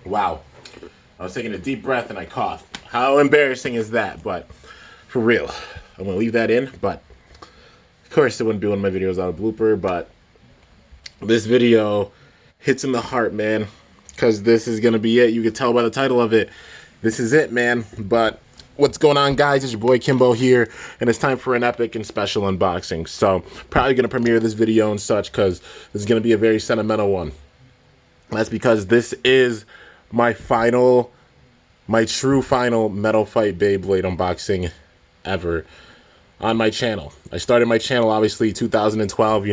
Wow. I was taking a deep breath and I coughed. How embarrassing is that? But for real, I'm going to leave that in. But of course, it wouldn't be one of my videos out of blooper. But this video hits in the heart, man. Because this is going to be it. You can tell by the title of it. This is it, man. But what's going on, guys? It's your boy Kimbo here. And it's time for an epic and special unboxing. So probably going to premiere this video and such. Because this is going to be a very sentimental one. That's because this is my true final Metal Fight Beyblade unboxing ever on my channel. I started my channel, obviously, 2012,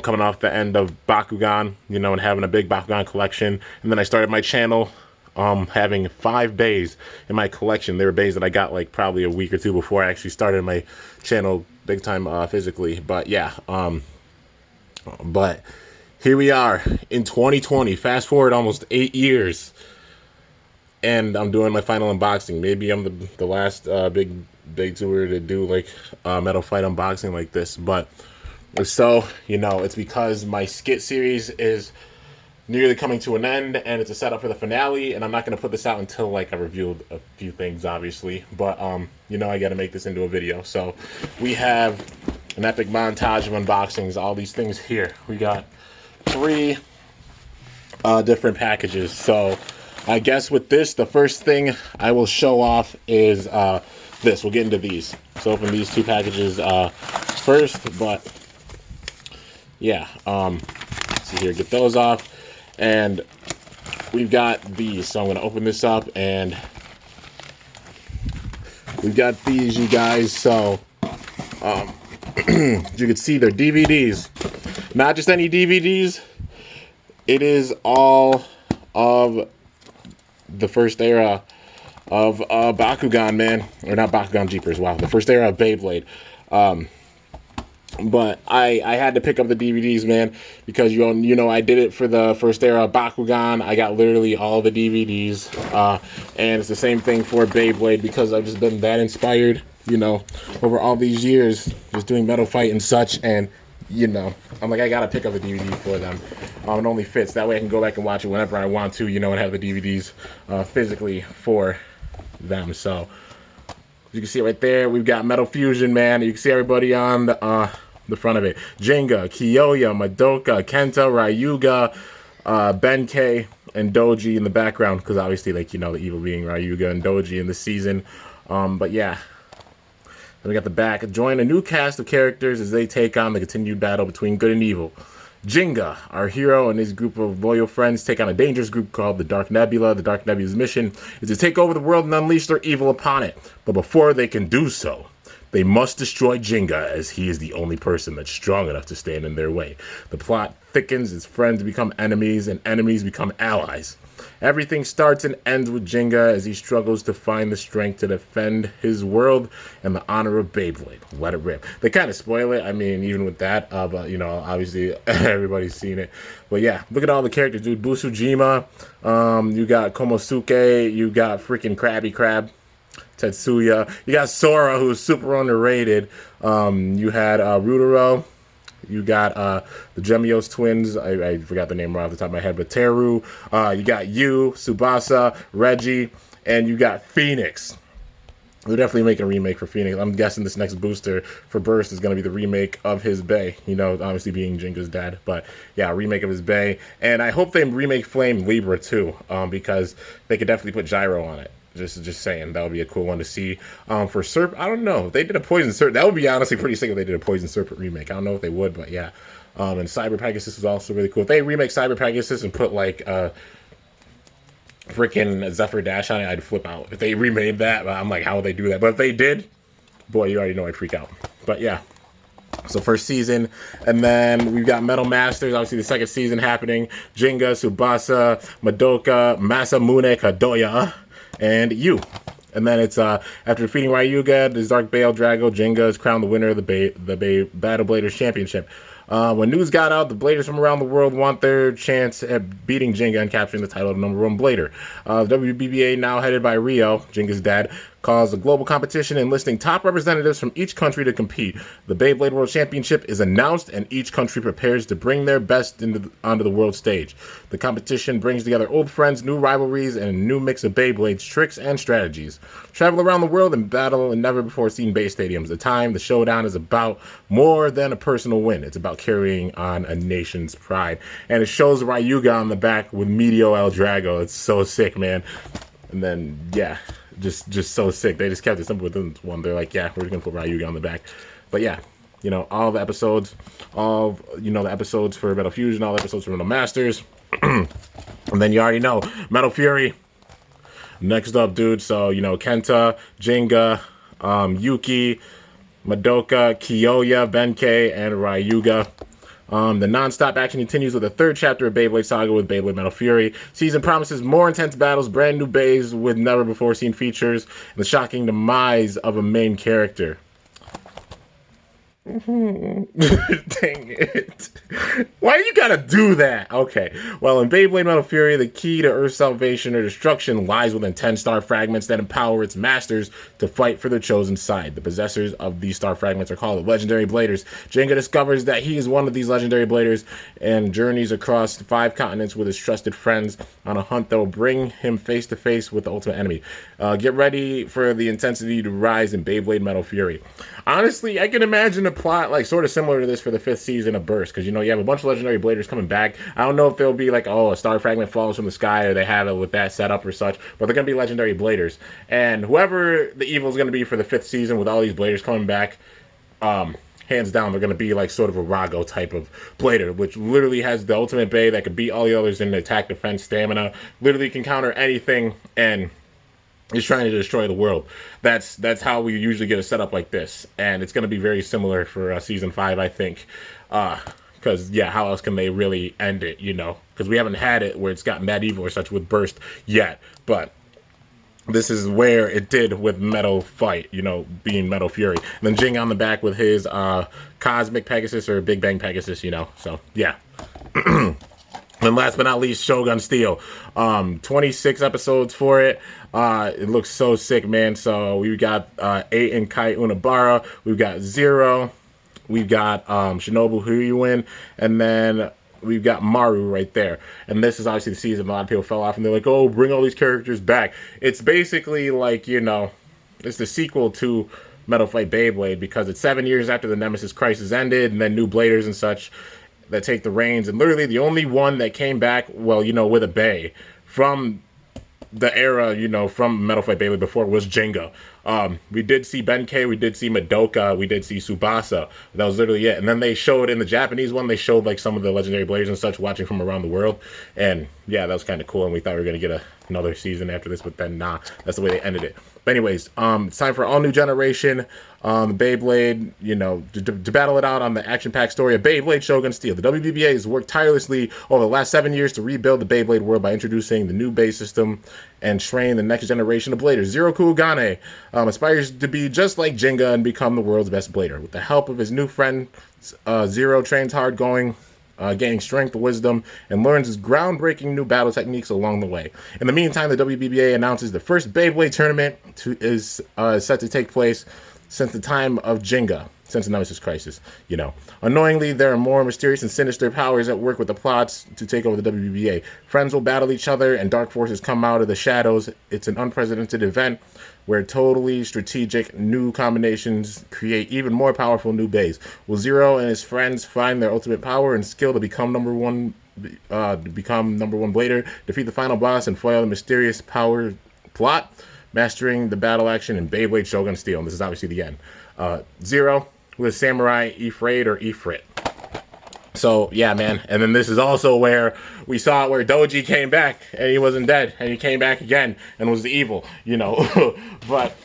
coming off the end of Bakugan, and having a big Bakugan collection. And then I started my channel having 5 bays in my collection. They were bays that I got, like, probably a week or two before I actually started my channel big time physically. But, yeah, but here we are in 2020. Fast forward almost 8 years. And I'm doing my final unboxing. Maybe I'm the last big tour to do like Metal Fight unboxing like this. But so, it's because my SKIT series is nearly coming to an end, and it's a setup for the finale. And I'm not going to put this out until like I revealed a few things, obviously. But I got to make this into a video. So we have an epic montage of unboxings. All these things here. We got 3 different packages. So I guess with this, the first thing I will show off is this. We'll get into these. So open these 2 packages first, but yeah, let's see here, get those off. And we've got these. So I'm going to open this up, and we've got these, you guys. So you can see they're DVDs. Not just any DVDs. It is all of the first era of Bakugan, man. Or not Bakugan, Jeepers, wow. The first era of Beyblade. But I had to pick up the DVDs, man, because I did it for the first era of Bakugan. I got literally all the DVDs. And it's the same thing for Beyblade, because I've just been that inspired, over all these years, just doing Metal Fight and such. And I'm like, I gotta pick up a DVD for them. It only fits. That way I can go back and watch it whenever I want to, and have the DVDs physically for them. So, you can see it right there. We've got Metal Fusion, man. You can see everybody on the front of it. Jenga, Kiyoya, Madoka, Kenta, Ryuga, Benkei, and Doji in the background. Because obviously, the evil being Ryuga and Doji in this season. But yeah. Then we got the back. Join a new cast of characters as they take on the continued battle between good and evil. Jinga, our hero, and his group of loyal friends take on a dangerous group called the Dark Nebula. The Dark Nebula's mission is to take over the world and unleash their evil upon it. But before they can do so, they must destroy Jinga, as he is the only person that's strong enough to stand in their way. The plot thickens as friends become enemies and enemies become allies. Everything starts and ends with Jinga as he struggles to find the strength to defend his world and the honor of Beyblade. Let it rip. They kind of spoil it. I mean, even with that, but obviously everybody's seen it. But yeah, look at all the characters, dude. Busujima, you got Komosuke, you got freaking Krabby Crab, Tetsuya. You got Sora, who's super underrated. You had Rutaro. You got the Gemios twins. I forgot the name right off the top of my head, but Teru. You got Yu, Tsubasa, Reggie, and you got Phoenix. They're definitely making a remake for Phoenix. I'm guessing this next booster for Burst is going to be the remake of his Bey. Obviously being Jinga's dad. But yeah, remake of his Bey. And I hope they remake Flame Libra too, because they could definitely put Gyro on it. Just saying, that would be a cool one to see. For Serpent, I don't know. If they did a Poison Serpent, that would be honestly pretty sick if they did a Poison Serpent remake. I don't know if they would, but yeah. And Cyber Pegasus was also really cool. If they remake Cyber Pegasus and put like freaking Zephyr Dash on it, I'd flip out. If they remade that, I'm like, how would they do that? But if they did, boy, you already know I'd freak out. But yeah. So first season, and then we've got Metal Masters, obviously the second season happening. Jinga, Tsubasa, Madoka, Masamune Kadoya, and Yu. And then it's after defeating Ryuga, the Dark Bale Drago, Jinga is crowned the winner of the Battle Bladers Championship. When news got out, the Bladers from around the world want their chance at beating Jinga and capturing the title of #1 Blader. The WBBA, now headed by Ryo, Jinga's dad, calls a global competition enlisting top representatives from each country to compete. The Beyblade World Championship is announced, and each country prepares to bring their best onto the world stage. The competition brings together old friends, new rivalries, and a new mix of Beyblades, tricks, and strategies. Travel around the world and battle in never-before-seen base stadiums. The showdown is about more than a personal win. It's about carrying on a nation's pride. And it shows Ryuga on the back with Medio El Drago. It's so sick, man. And then, yeah, just so sick. They just kept it simple with this one. They're like, yeah, we're just going to put Ryuga on the back. But yeah, you know, all the episodes, the episodes for Metal Fusion, all the episodes for Metal Masters. And then you already know, Metal Fury. Next up, dude. So, you know, Kenta, Jinga, Yuki, Madoka, Kyoya, Benkei, and Ryuga. The non-stop action continues with the third chapter of Beyblade Saga with Beyblade Metal Fury. Season promises more intense battles, brand new bays with never-before-seen features, and the shocking demise of a main character. Dang it. Why you gotta do that? Okay. Well, in Beyblade Metal Fury, the key to Earth's salvation or destruction lies within 10 star fragments that empower its masters to fight for their chosen side. The possessors of these star fragments are called the Legendary Bladers. Jenga discovers that he is one of these Legendary Bladers and journeys across 5 continents with his trusted friends on a hunt that will bring him face to face with the ultimate enemy. Get ready for the intensity to rise in Beyblade Metal Fury. Honestly, I can imagine a plot like sort of similar to this for the 5th season of Burst, because you know you have a bunch of Legendary Bladers coming back. I don't know if they'll be like, oh, a star fragment falls from the sky, or they have it with that setup or such, but they're gonna be Legendary Bladers, and whoever the evil is gonna be for the 5th season with all these Bladers coming back, hands down, they're gonna be like sort of a Rago type of Blader, which literally has the ultimate bay that could beat all the others in attack, defense, stamina. Literally can counter anything and is trying to destroy the world. That's how we usually get a setup like this, and it's going to be very similar for season 5, I think. Because yeah, how else can they really end it? You know, because we haven't had it where it's got medieval or such with Burst yet, but this is where it did with Metal Fight, you know, being Metal Fury. And then Jing on the back with his Cosmic Pegasus or Big Bang Pegasus, you know. So yeah. And last but not least, Shogun Steel. 26 episodes for it. It looks so sick, man. So we've got 8 and Kai Unabara. We've got Zero. We've got Shinobu Hyuin. And then we've got Maru right there. And this is obviously the season a lot of people fell off. And they're like, oh, bring all these characters back. It's basically like, you know, it's the sequel to Metal Fight Beyblade, because it's 7 years after the Nemesis Crisis ended. And then new Bladers and such that take the reins, and literally the only one that came back, well, you know, with a bay from the era, you know, from Metal Fight Beyblade before was Jenga. We did see Benkei, we did see Madoka, we did see Tsubasa. That was literally it. And then they showed in the Japanese one, they showed like some of the Legendary Bladers and such watching from around the world. And yeah, that was kind of cool. And we thought we were going to get another season after this, but then nah, that's the way they ended it. But anyways, it's time for all new generation. Beyblade, you know, to battle it out on the action-packed story of Beyblade Shogun Steel. The WBBA has worked tirelessly over the last 7 years to rebuild the Beyblade world by introducing the new base system and train the next generation of Bladers. Zero Kuugane aspires to be just like Jenga and become the world's best Blader. With the help of his new friend, Zero trains hard, gaining strength, wisdom, and learns his groundbreaking new battle techniques along the way. In the meantime, the WBBA announces the first Beyblade tournament is set to take place since the time of Jenga, since the Nemesis Crisis, you know. Annoyingly, there are more mysterious and sinister powers at work with the plots to take over the WBBA. Friends will battle each other, and dark forces come out of the shadows. It's an unprecedented event where totally strategic new combinations create even more powerful new bays. Will Zero and his friends find their ultimate power and skill to become number one Blader, defeat the final boss, and foil the mysterious power plot, mastering the battle action in Beyblade Shogun Steel? And this is obviously the end. Zero with Samurai Ifrit or Ifrit. So yeah, man. And then this is also where we saw where Doji came back and he wasn't dead, and he came back again and was evil, you know. But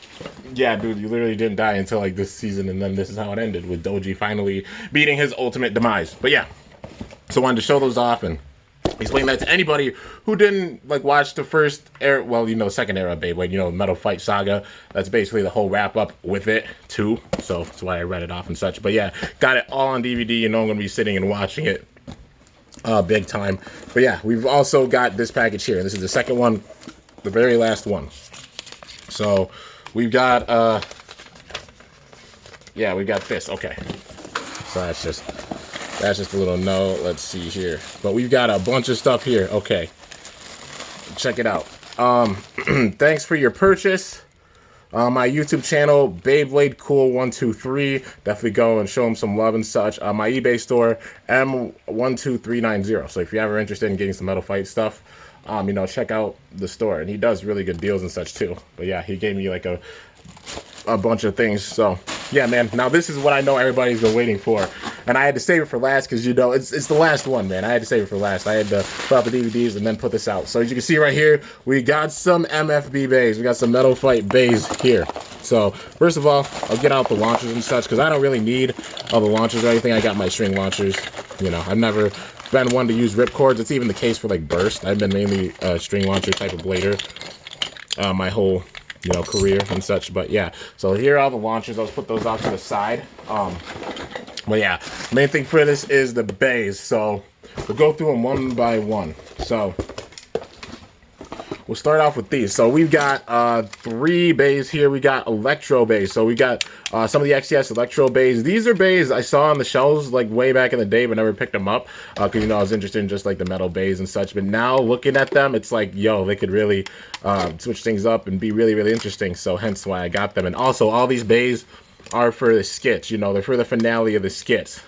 yeah, dude, you literally didn't die until like this season, and then this is how it ended with Doji finally beating his ultimate demise. But yeah, so I wanted to show those off and explain that to anybody who didn't like watch the first era, well, you know, second era of Beyblade, you know, Metal Fight Saga. That's basically the whole wrap up with it too. So that's why I read it off and such. But yeah, got it all on DVD. You know, I'm gonna be sitting and watching it big time. But yeah, we've also got this package here. This is the second one, the very last one. So we've got yeah, we got this. Okay, so that's just a little note. Let's see here, but we've got a bunch of stuff here. Okay, check it out. Thanks for your purchase. My YouTube channel, Beyblade Cool 123. Definitely go and show him some love and such. My eBay store, M12390. So if you're ever interested in getting some Metal Fight stuff, you know, check out the store. And he does really good deals and such too. But yeah, he gave me like a bunch of things. So yeah, man. Now this is what I know everybody's been waiting for, and I had to save it for last because, you know, it's the last one, man. I had to save it for last. I had to put out the DVDs and then put this out. So as you can see right here, we got some MFB bays. We got some Metal Fight bays here. So first of all, I'll get out the launchers and such because I don't really need all the launchers or anything. I got my string launchers. You know, I've never been one to use rip cords. It's even the case for like burst. I've been mainly a string launcher type of blader my whole, you know, career and such. But yeah, so here are all the launchers. I'll put those off to the side. But yeah, main thing for this is the bays. So we'll go through them one by one. So we'll start off with these. So we've got 3 bays here. We got electro bays. So we got some of the XTS electro bays. These are bays I saw on the shelves like way back in the day, but never picked them up because, you know, I was interested in just like the metal bays and such. But now looking at them, it's like, yo, they could really switch things up and be really, really interesting. So hence why I got them. And also all these bays are for the skits. You know, they're for the finale of the skits.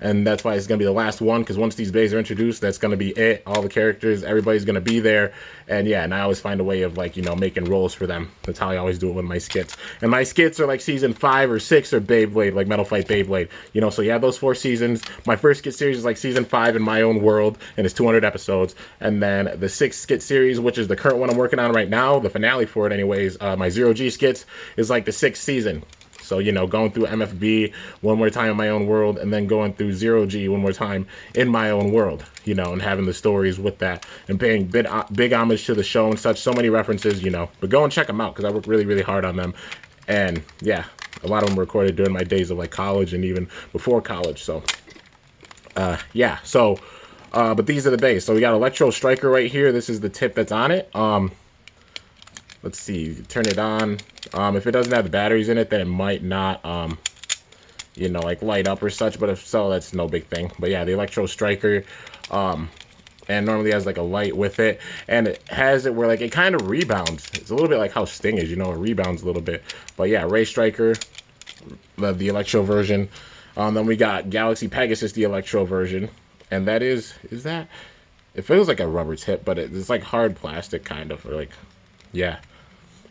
And that's why it's going to be the last one, because once these bays are introduced, that's going to be it. All the characters, everybody's going to be there. And yeah, and I always find a way of, like, you know, making roles for them. That's how I always do it with my skits. And my skits are like season 5 or 6 or Beyblade, like Metal Fight Beyblade. You know, so you have those 4 seasons. My first skit series is like season 5 in my own world, and it's 200 episodes. And then the 6th skit series, which is the current one I'm working on right now, the finale for it anyways, my 0G skits, is like the 6th season. So, you know, going through MFB one more time in my own world, and then going through 0G one more time in my own world, you know, and having the stories with that, and paying big homage to the show and such. So many references, you know. But go and check them out, because I work really, really hard on them. And, yeah, a lot of them were recorded during my days of, like, college and even before college. So, yeah. So, but these are the bays. So we got Electro Striker right here. This is the tip that's on it. Let's see, turn it on. If it doesn't have the batteries in it, then it might not, you know, like light up or such. But if so, that's no big thing. But yeah, the Electro Striker, and normally has like a light with it, and it has it where like it kind of rebounds. It's a little bit like how Sting is, you know, it rebounds a little bit. But yeah, Ray Striker, the Electro version. Then we got Galaxy Pegasus, the Electro version, and that is that? It feels like a rubber tip, but it's like hard plastic kind of, or like, yeah.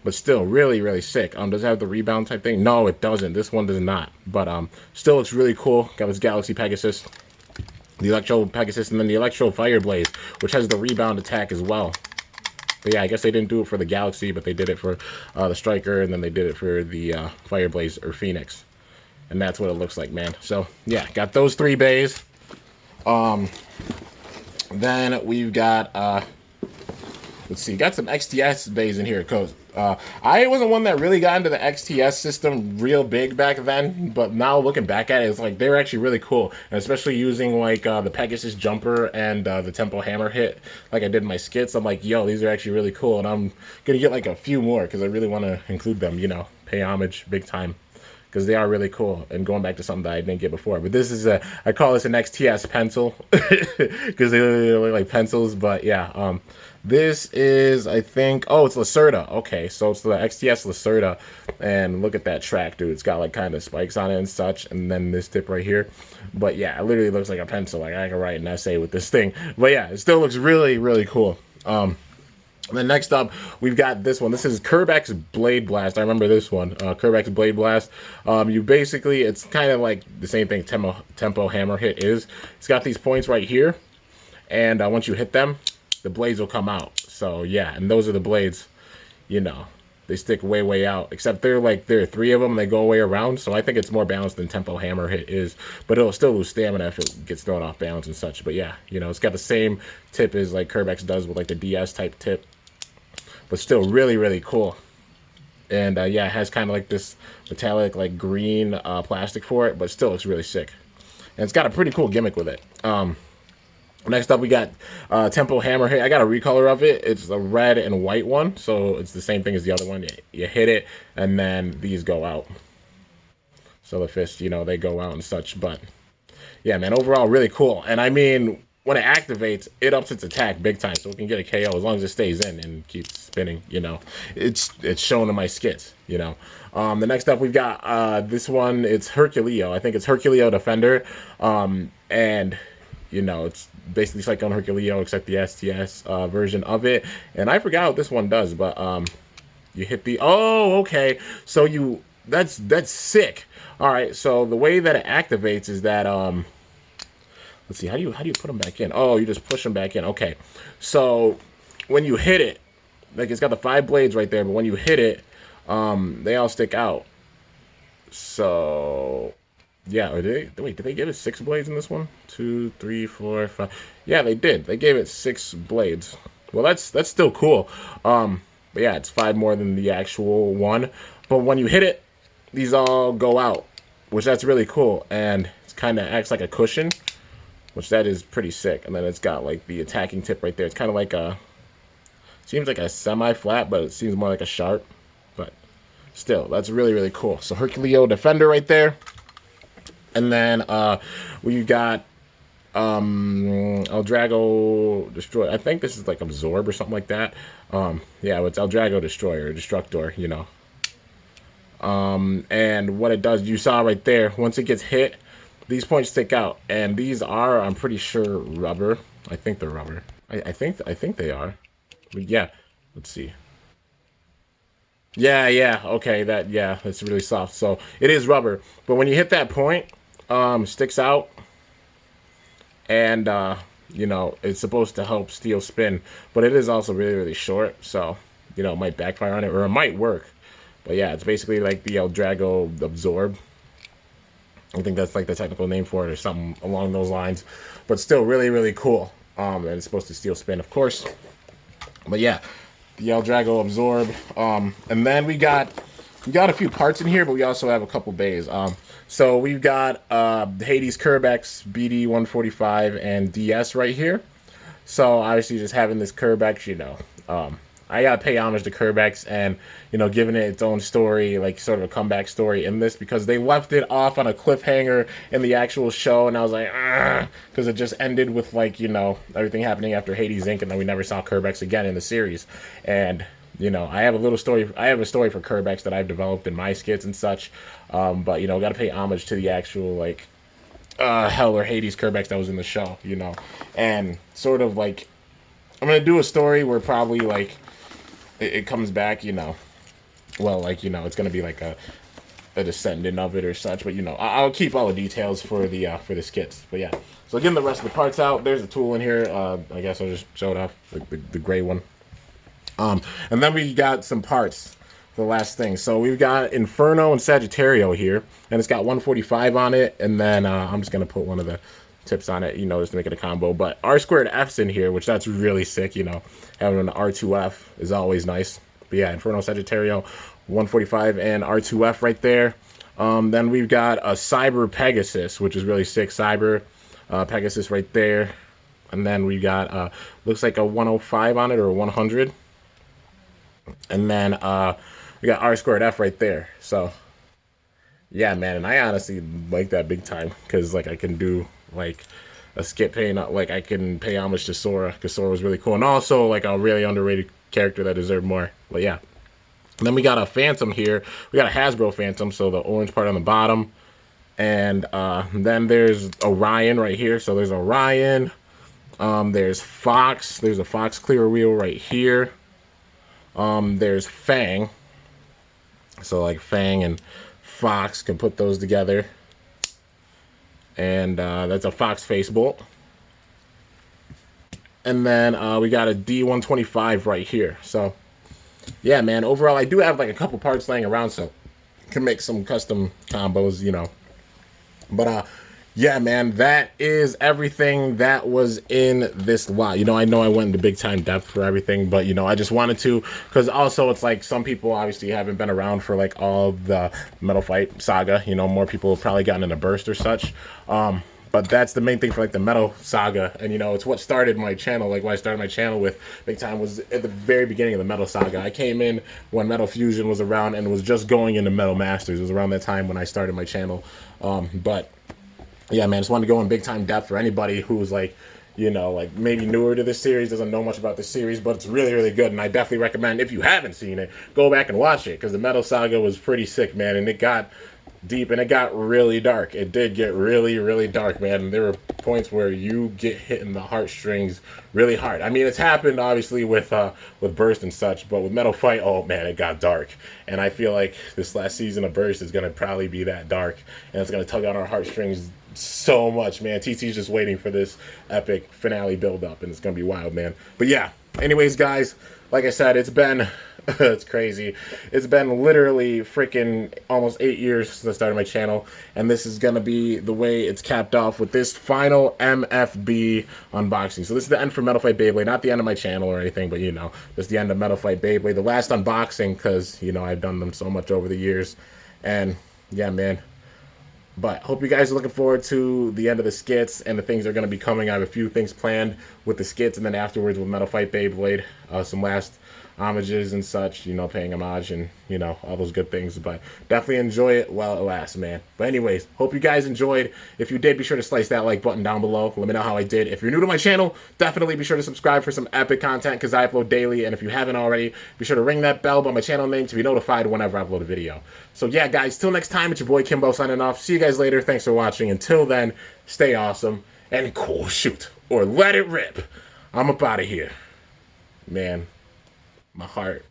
But still, really, really sick. Does it have the rebound type thing? No, it doesn't. This one does not. But still looks really cool. Got this Galaxy Pegasus, the Electro Pegasus, and then the Electro Fire Blaze, which has the rebound attack as well. But yeah, I guess they didn't do it for the Galaxy, but they did it for the Striker, and then they did it for the Fire Blaze or Phoenix. And that's what it looks like, man. So yeah, got those 3 bays. Then we've got let's see, got some XTS bays in here, because I wasn't one that really got into the XTS system real big back then, but now looking back at it, it's like they're actually really cool, and especially using like the Pegasus jumper and the tempo hammer hit like I did in my skits. I'm like, yo, these are actually really cool, and I'm gonna get like a few more because I really want to include them, you know, pay homage big time, because they are really cool, and going back to something that I didn't get before. But this is I call this an XTS pencil because they look like pencils. But yeah, this is, I think, oh, it's Lacerda. Okay, so it's the XTS Lacerda, and look at that track, dude. It's got like kind of spikes on it and such, and then this tip right here. But yeah, it literally looks like a pencil. Like I can write an essay with this thing. But yeah, it still looks really, really cool. And then next up, we've got this one. This is Kerbeck's Blade Blast. I remember this one, Kerbeck's Blade Blast. You basically, it's kind of like the same thing tempo hammer hit is. It's got these points right here, and once you hit them, the blades will come out. So yeah, and those are the blades, you know, they stick way, way out, except there are 3 of them, they go way around. So I think it's more balanced than tempo hammer hit is, but it'll still lose stamina if it gets thrown off balance and such. But yeah, you know, it's got the same tip as like Kerbeck's does with like the DS type tip, but still really, really cool. And yeah, it has kind of like this metallic like green plastic for it, but still it's really sick. And it's got a pretty cool gimmick with it. Next up, we got Tempo Hammer here. I got a recolor of it. It's a red and white one, so it's the same thing as the other one. You hit it, and then these go out. So the fists, you know, they go out and such. But yeah, man, overall, really cool. And I mean, when it activates, it ups its attack big time, so it can get a KO as long as it stays in and keeps spinning. You know, it's shown in my skits. You know, the next up we've got this one. It's Herculeo. I think it's Herculeo Defender, and you know, it's basically Cyclone Herculeo except the STS version of it. And I forgot what this one does, but you hit the okay. So that's sick. All right, so the way that it activates is that let's see, how do you put them back in? Oh, you just push them back in. Okay, so when you hit it, like it's got the 5 blades right there, but when you hit it, they all stick out. So yeah, wait, did they give it 6 blades in this one? 2, 3, 4, 5. Yeah, they did. They gave it 6 blades. Well, that's still cool. But yeah, it's 5 more than the actual one. But when you hit it, these all go out, which that's really cool. And it kind of acts like a cushion, which that is pretty sick. And then it's got like the attacking tip right there. It's kind of like seems like a semi-flat, but it seems more like a sharp. But still, that's really, really cool. So Herculeo Defender right there. And then we got Eldrago Destroy. I think this is like Absorb or something like that. Yeah, it's Eldrago Destroyer, Destructor, you know. And what it does, you saw right there, once it gets hit, these points stick out. And these are, I'm pretty sure, rubber. I think they're rubber. I think they are. But yeah, let's see. Yeah, okay, it's really soft. So it is rubber. But when you hit that point, sticks out, and you know, it's supposed to help steel spin, but it is also really, really short, so you know, it might backfire on it, or it might work. But yeah, it's basically like the Eldrago Absorb. I think that's like the technical name for it, or something along those lines. But still really, really cool. And it's supposed to steel spin, of course. But yeah, the Eldrago Absorb. And then we got a few parts in here, but we also have a couple bays. So we've got Hades Kerbex BD145 and DS right here. So obviously just having this Kerbex, you know, I gotta pay homage to Kerbex and, you know, giving it its own story, like sort of a comeback story in this, because they left it off on a cliffhanger in the actual show, and I was like, because it just ended with, like, you know, everything happening after Hades Inc., and then we never saw Kerbex again in the series. And you know, I have a story for Kerbex that I've developed in my skits and such. But you know, gotta pay homage to the actual, like, Hell or Hades Kerbex that was in the show, you know. And sort of like, I'm gonna do a story where probably like it comes back, you know. Well, like, you know, it's gonna be like a descendant of it or such, but you know, I'll keep all the details for the skits. But yeah, so getting the rest of the parts out. There's a tool in here. I guess I'll just show it off, the gray one. And then we got some parts, the last thing. So we've got Inferno and Sagittario here, and it's got 145 on it, and then I'm just going to put one of the tips on it, you know, just to make it a combo. But R2F's in here, which that's really sick, you know. Having an R2F is always nice. But yeah, Inferno, Sagittario, 145, and R2F right there. Then we've got a Cyber Pegasus, which is really sick. Cyber Pegasus right there. And then we got, looks like a 105 on it, or a 100. And then we got R2F right there. So yeah, man, and I honestly like that big time, because like I can do like a skit paying, like I can pay homage to Sora, because Sora was really cool, and also like a really underrated character that deserved more. But yeah, and then we got a Phantom here. We got a Hasbro Phantom, so the orange part on the bottom, and then there's Orion right here. So there's Orion. There's Fox. There's a Fox clear wheel right here. There's Fang. So like Fang and Fox, can put those together. And that's a Fox face bolt. And then we got a D125 right here. So yeah, man, overall I do have like a couple parts laying around, so can make some custom combos, you know. But yeah, man, that is everything that was in this lot. You know I went into big time depth for everything, but you know, I just wanted to, because also it's like some people obviously haven't been around for like all the Metal Fight saga. You know, more people have probably gotten in a burst or such. But that's the main thing for like the metal saga, and you know, it's what started my channel. Like what I started my channel with big time was at the very beginning of the metal saga. I came in when Metal Fusion was around and was just going into Metal Masters. It was around that time when I started my channel. But yeah, man, just wanted to go in big time depth for anybody who's like, you know, like maybe newer to this series, doesn't know much about this series, but it's really, really good. And I definitely recommend, if you haven't seen it, go back and watch it, because the Metal Saga was pretty sick, man. And it got deep and it got really dark. It did get really, really dark, man. And there were points where you get hit in the heartstrings really hard. I mean, it's happened obviously with Burst and such, but with Metal Fight, oh man, it got dark. And I feel like this last season of Burst is gonna probably be that dark, and it's gonna tug on our heartstrings so much, man. TT's just waiting for this epic finale build up, and it's gonna be wild, man. But yeah, anyways, guys, like I said, it's been it's crazy. It's been literally freaking almost 8 years since I started my channel, and this is gonna be the way it's capped off with this final MFB unboxing. So this is the end for Metal Fight Beyblade, not the end of my channel or anything, but you know, this is the end of Metal Fight Beyblade, the last unboxing, because you know, I've done them so much over the years. And yeah, man, but hope you guys are looking forward to the end of the skits and the things that are going to be coming. I have a few things planned with the skits, and then afterwards with Metal Fight Beyblade, some last homages and such, you know, paying homage and, you know, all those good things. But definitely enjoy it while it lasts, man. But anyways, hope you guys enjoyed. If you did, be sure to slice that like button down below. Let me know how I did. If you're new to my channel, definitely be sure to subscribe for some epic content, because I upload daily. And if you haven't already, be sure to ring that bell by my channel name to be notified whenever I upload a video. So yeah, guys, till next time, it's your boy Kimbo signing off. See you guys later. Thanks for watching. Until then, stay awesome and cool, shoot, or let it rip. I'm up out of here. Man, my heart.